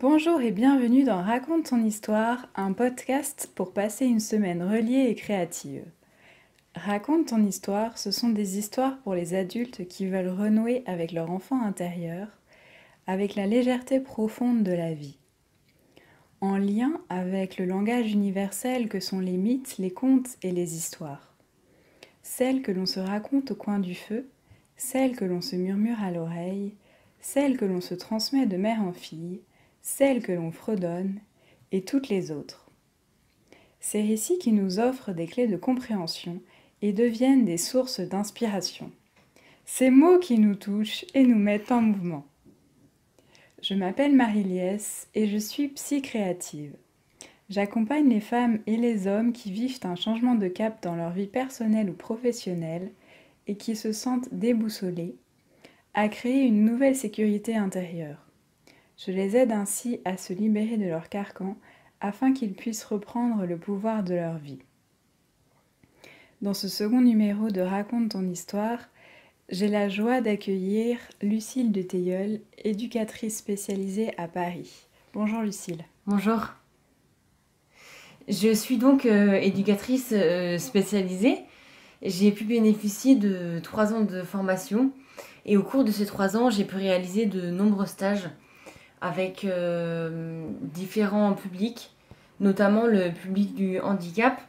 Bonjour et bienvenue dans Raconte ton histoire, un podcast pour passer une semaine reliée et créative. Raconte ton histoire, ce sont des histoires pour les adultes qui veulent renouer avec leur enfant intérieur, avec la légèreté profonde de la vie. En lien avec le langage universel que sont les mythes, les contes et les histoires. Celles que l'on se raconte au coin du feu, celles que l'on se murmure à l'oreille, celles que l'on se transmet de mère en fille, celles que l'on fredonne, et toutes les autres. Ces récits qui nous offrent des clés de compréhension et deviennent des sources d'inspiration. Ces mots qui nous touchent et nous mettent en mouvement. Je m'appelle Marie-Liesse et je suis psy-créative. J'accompagne les femmes et les hommes qui vivent un changement de cap dans leur vie personnelle ou professionnelle et qui se sentent déboussolés, à créer une nouvelle sécurité intérieure. Je les aide ainsi à se libérer de leur carcan afin qu'ils puissent reprendre le pouvoir de leur vie. Dans ce second numéro de Raconte ton histoire, j'ai la joie d'accueillir Lucille de Teilleul, éducatrice spécialisée à Paris. Bonjour Lucille. Bonjour. Je suis donc éducatrice spécialisée. J'ai pu bénéficier de 3 ans de formation et au cours de ces 3 ans, j'ai pu réaliser de nombreux stages avec différents publics, notamment le public du handicap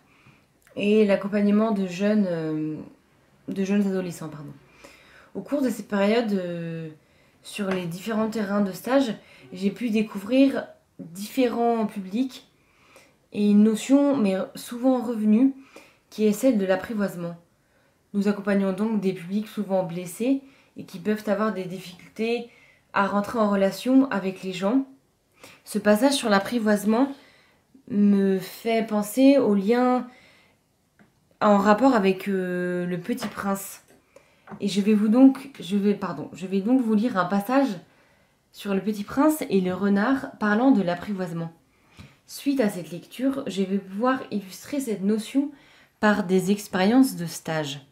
et l'accompagnement de jeunes adolescents. Au cours de cette période, sur les différents terrains de stage, j'ai pu découvrir différents publics et une notion, mais souvent revenue, qui est celle de l'apprivoisement. Nous accompagnons donc des publics souvent blessés et qui peuvent avoir des difficultés à rentrer en relation avec les gens. Ce passage sur l'apprivoisement me fait penser au lien en rapport avec le Petit Prince. Et je vais donc vous lire un passage sur le Petit Prince et le renard parlant de l'apprivoisement. Suite à cette lecture, je vais pouvoir illustrer cette notion par des expériences de stage.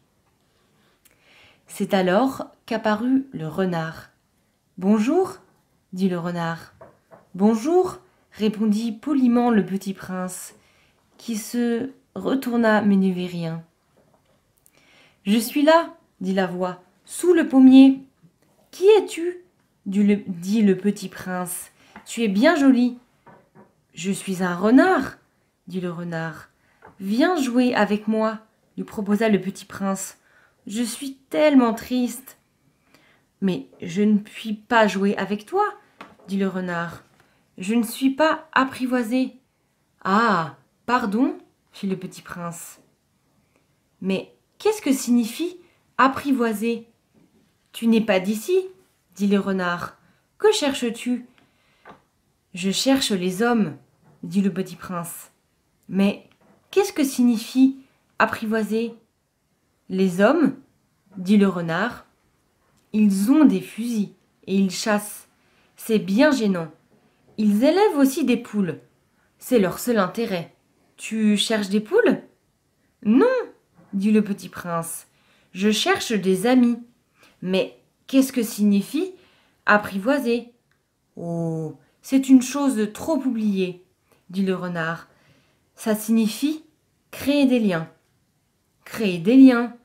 C'est alors qu'apparut le renard. « Bonjour, dit le renard. « Bonjour, répondit poliment le Petit Prince, qui se retourna mais ne vit rien. « Je suis là, dit la voix, sous le pommier. « Qui es-tu » dit le Petit Prince. « Tu es bien joli. »« Je suis un renard, dit le renard. Viens jouer avec moi, lui proposa le Petit Prince. Je suis tellement triste. Mais je ne puis pas jouer avec toi, dit le renard. Je ne suis pas apprivoisé. Ah, pardon, fit le Petit Prince. Mais qu'est-ce que signifie apprivoiser ? Tu n'es pas d'ici, dit le renard. Que cherches-tu ? Je cherche les hommes, dit le Petit Prince. Mais qu'est-ce que signifie apprivoiser ? Les hommes, dit le renard, ils ont des fusils et ils chassent. C'est bien gênant. Ils élèvent aussi des poules. C'est leur seul intérêt. Tu cherches des poules ? Non, dit le Petit Prince. Je cherche des amis. Mais qu'est-ce que signifie apprivoiser ? Oh, c'est une chose trop oubliée, dit le renard. Ça signifie créer des liens. Créer des liens.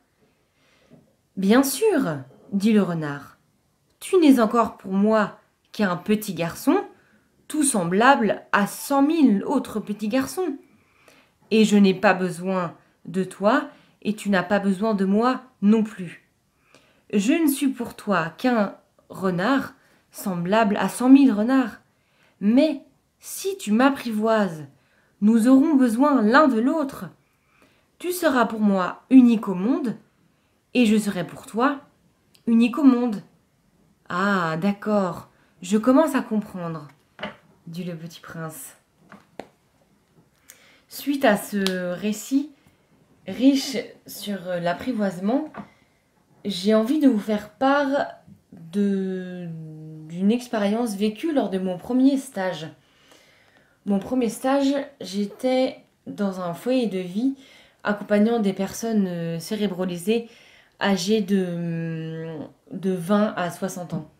Bien sûr, dit le renard. Tu n'es encore pour moi qu'un petit garçon, tout semblable à 100 000 autres petits garçons. Et je n'ai pas besoin de toi, et tu n'as pas besoin de moi non plus. Je ne suis pour toi qu'un renard, semblable à 100 000 renards. Mais si tu m'apprivoises, nous aurons besoin l'un de l'autre. Tu seras pour moi unique au monde, et je serai pour toi unique au monde. Ah, d'accord, je commence à comprendre, dit le Petit Prince. Suite à ce récit riche sur l'apprivoisement, j'ai envie de vous faire part d'une expérience vécue lors de mon premier stage. Mon premier stage, j'étais dans un foyer de vie accompagnant des personnes cérébralisées âgées de 20 à 60 ans.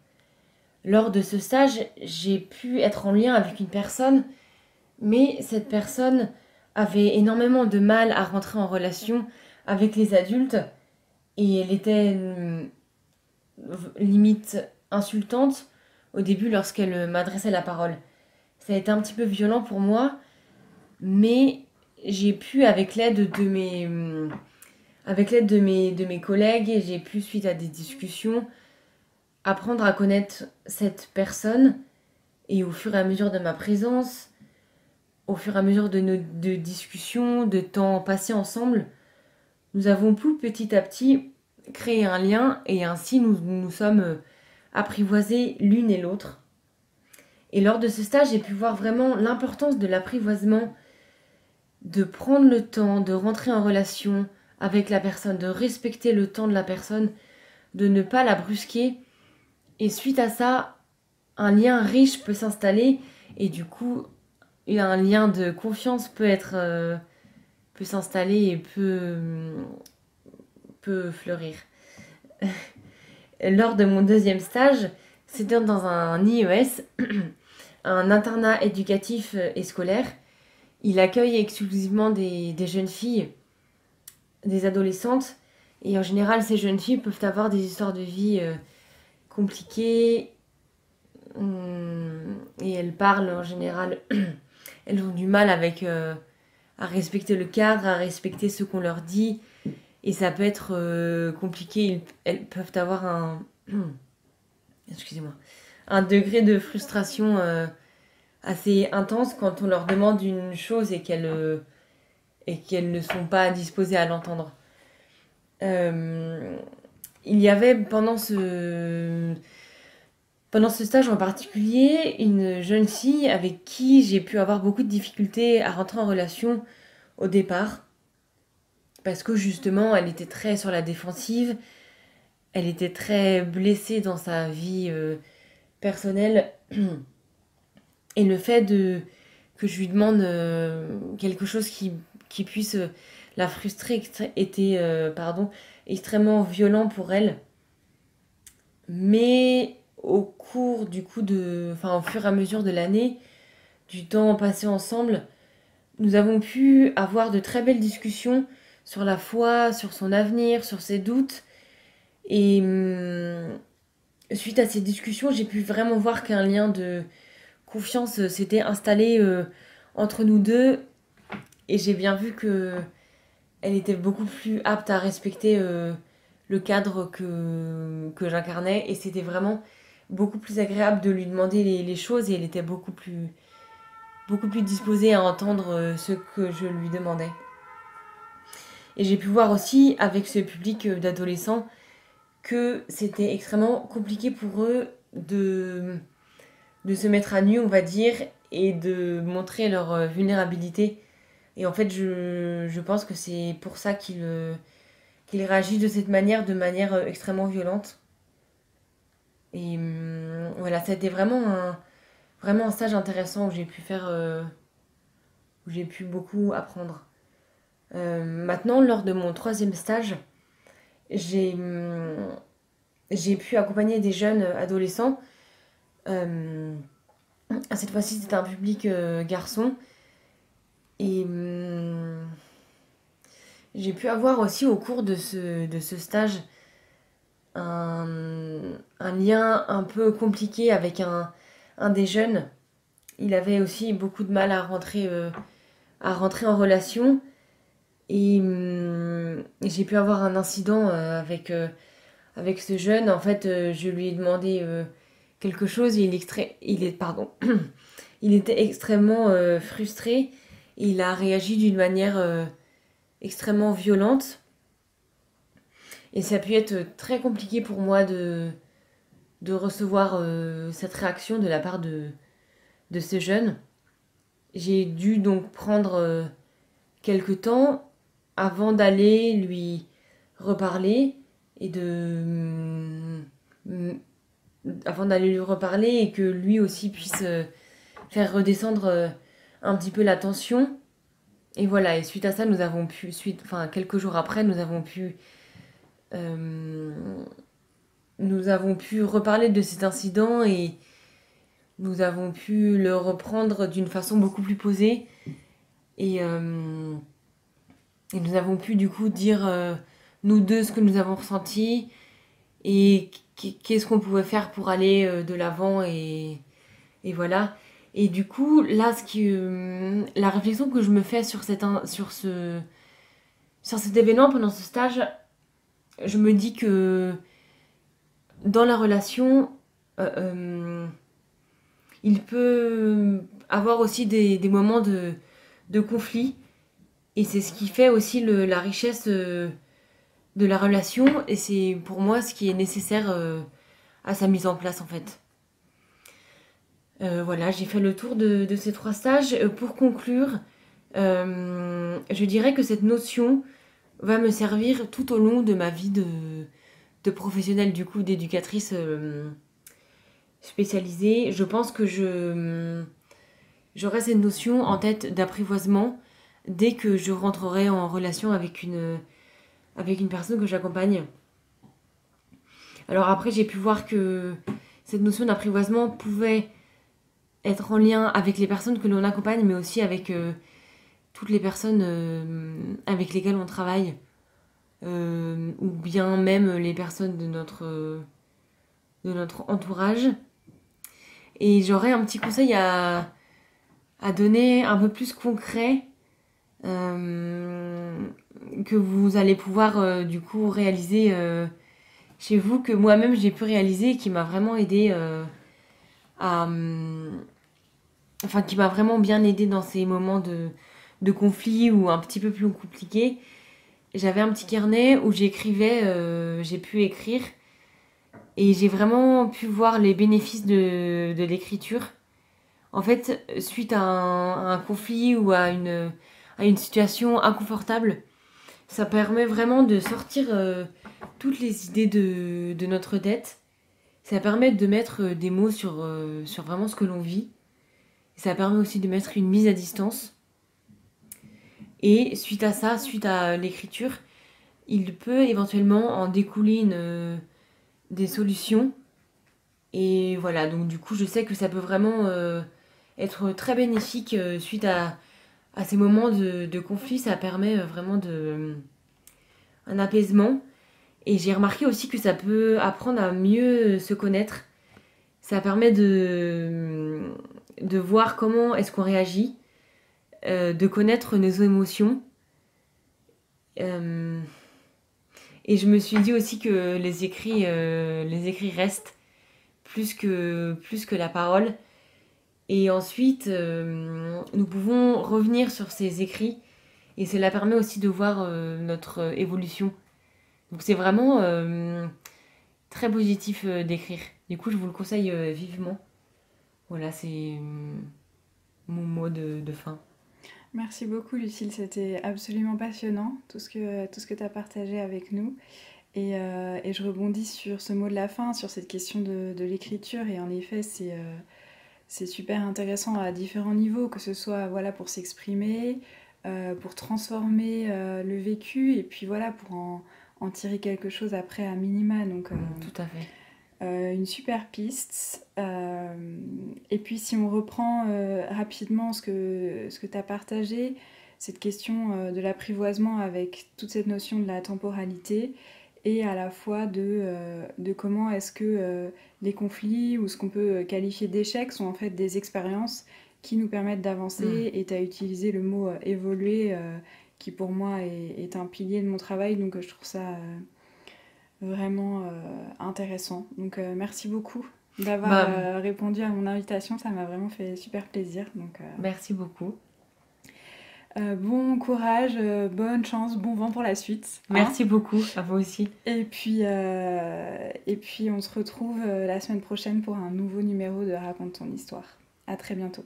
Lors de ce stage, j'ai pu être en lien avec une personne, mais cette personne avait énormément de mal à rentrer en relation avec les adultes et elle était limite insultante au début lorsqu'elle m'adressait la parole. Ça a été un petit peu violent pour moi, mais j'ai pu, avec l'aide de mes collègues, et j'ai pu, suite à des discussions, apprendre à connaître cette personne. Et au fur et à mesure de ma présence, au fur et à mesure de nos de discussions, de temps passés ensemble, nous avons pu petit à petit créer un lien et ainsi nous nous sommes apprivoisés l'une et l'autre. Et lors de ce stage, j'ai pu voir vraiment l'importance de l'apprivoisement, de prendre le temps, de rentrer en relation avec la personne, de respecter le temps de la personne, de ne pas la brusquer. Et suite à ça, un lien riche peut s'installer et du coup, un lien de confiance peut s'installer et peut fleurir. Lors de mon deuxième stage, c'était dans un IES, un internat éducatif et scolaire. Il accueille exclusivement des jeunes filles, des adolescentes. Et en général, ces jeunes filles peuvent avoir des histoires de vie compliquées. Et elles parlent en général, elles ont du mal à respecter le cadre, à respecter ce qu'on leur dit. Et ça peut être compliqué. Elles peuvent avoir excusez-moi, un degré de frustration assez intense quand on leur demande une chose et qu'elles ne sont pas disposées à l'entendre. Il y avait pendant ce stage en particulier une jeune fille avec qui j'ai pu avoir beaucoup de difficultés à rentrer en relation au départ. Parce que justement, elle était très sur la défensive, elle était très blessée dans sa vie personnelle. Et le fait que je lui demande quelque chose qui puisse la frustrer était extrêmement violent pour elle. Mais au cours du coup au fur et à mesure de l'année, du temps passé ensemble, nous avons pu avoir de très belles discussions sur la foi, sur son avenir, sur ses doutes. Et suite à ces discussions, j'ai pu vraiment voir qu'un lien de confiance s'était installé entre nous deux. Et j'ai bien vu que elle était beaucoup plus apte à respecter le cadre que j'incarnais. Et c'était vraiment beaucoup plus agréable de lui demander les choses. Et elle était beaucoup plus disposée à entendre ce que je lui demandais. Et j'ai pu voir aussi avec ce public d'adolescents que c'était extrêmement compliqué pour eux de se mettre à nu, on va dire, et de montrer leur vulnérabilité. Et en fait, je pense que c'est pour ça qu'ils réagissent de manière extrêmement violente. Et voilà, ça a été vraiment un stage intéressant où j'ai pu où j'ai pu beaucoup apprendre. Maintenant, lors de mon troisième stage, j'ai j'ai pu accompagner des jeunes adolescents. Euh, Cette fois-ci, c'était un public garçon. Et j'ai pu avoir aussi au cours de ce stage un, un lien un peu compliqué avec un des jeunes. Il avait aussi beaucoup de mal à rentrer en relation. Et j'ai pu avoir un incident avec ce jeune. En fait, je lui ai demandé quelque chose et pardon, il était extrêmement frustré. Et il a réagi d'une manière extrêmement violente. Et ça a pu être très compliqué pour moi de recevoir cette réaction de la part de ce jeune. J'ai dû donc prendre quelques temps avant d'aller lui reparler et avant d'aller lui reparler et que lui aussi puisse faire redescendre un petit peu la tension. Et voilà, et suite à ça, quelques jours après, nous avons pu euh, nous avons pu reparler de cet incident et nous avons pu le reprendre d'une façon beaucoup plus posée. Et, et nous avons pu du coup dire, nous deux, ce que nous avons ressenti et qu'est-ce qu'on pouvait faire pour aller de l'avant. Et voilà. Et du coup, là, la réflexion que je me fais sur cet événement pendant ce stage, je me dis que dans la relation, il peut avoir aussi des moments de conflit. Et c'est ce qui fait aussi la richesse de la relation. Et c'est pour moi ce qui est nécessaire à sa mise en place en fait. Voilà, j'ai fait le tour de ces 3 stages. Pour conclure, je dirais que cette notion va me servir tout au long de ma vie de professionnelle, du coup, d'éducatrice spécialisée. Je pense que j'aurai cette notion en tête d'apprivoisement dès que je rentrerai en relation avec une personne que j'accompagne. Alors après, j'ai pu voir que cette notion d'apprivoisement pouvait être en lien avec les personnes que l'on accompagne, mais aussi avec toutes les personnes avec lesquelles on travaille, ou bien même les personnes de notre entourage. Et j'aurais un petit conseil à donner un peu plus concret que vous allez pouvoir du coup réaliser chez vous, que moi-même j'ai pu réaliser et qui m'a vraiment aidé enfin qui m'a vraiment bien aidé dans ces moments de conflit ou un petit peu plus compliqués. J'avais un petit carnet où j'écrivais, j'ai pu écrire et j'ai vraiment pu voir les bénéfices de l'écriture. En fait, suite à un conflit ou à une situation inconfortable, ça permet vraiment de sortir toutes les idées de notre tête. Ça permet de mettre des mots sur vraiment ce que l'on vit. Ça permet aussi de mettre une mise à distance. Et suite à ça, suite à l'écriture, il peut éventuellement en découler des solutions. Et voilà, donc du coup, je sais que ça peut vraiment être très bénéfique suite à ces moments de conflit. Ça permet vraiment un apaisement. Et j'ai remarqué aussi que ça peut apprendre à mieux se connaître. Ça permet de voir comment est-ce qu'on réagit, de connaître nos émotions. Et je me suis dit aussi que les écrits restent plus que la parole. Et ensuite, nous pouvons revenir sur ces écrits et cela permet aussi de voir notre évolution. Donc c'est vraiment très positif d'écrire. Du coup, je vous le conseille vivement. Voilà, c'est mon mot de fin. Merci beaucoup Lucille, c'était absolument passionnant tout ce que tu as partagé avec nous. Et je rebondis sur ce mot de la fin, sur cette question de l'écriture. Et en effet, c'est super intéressant à différents niveaux, que ce soit voilà, pour s'exprimer, pour transformer le vécu, et puis voilà, pour en tirer quelque chose après à minima. Donc, tout à fait. Une super piste. Et puis si on reprend rapidement ce que tu as partagé, cette question de l'apprivoisement avec toute cette notion de la temporalité et à la fois de comment est-ce que les conflits ou ce qu'on peut qualifier d'échecs sont en fait des expériences qui nous permettent d'avancer. Et tu as utilisé le mot évoluer qui pour moi est un pilier de mon travail, donc je trouve ça vraiment intéressant. Donc merci beaucoup d'avoir répondu à mon invitation, ça m'a vraiment fait super plaisir. Donc, merci beaucoup. Bon courage, bonne chance, bon vent pour la suite. Merci beaucoup, à vous aussi. Et puis on se retrouve la semaine prochaine pour un nouveau numéro de Raconte ton histoire. À très bientôt.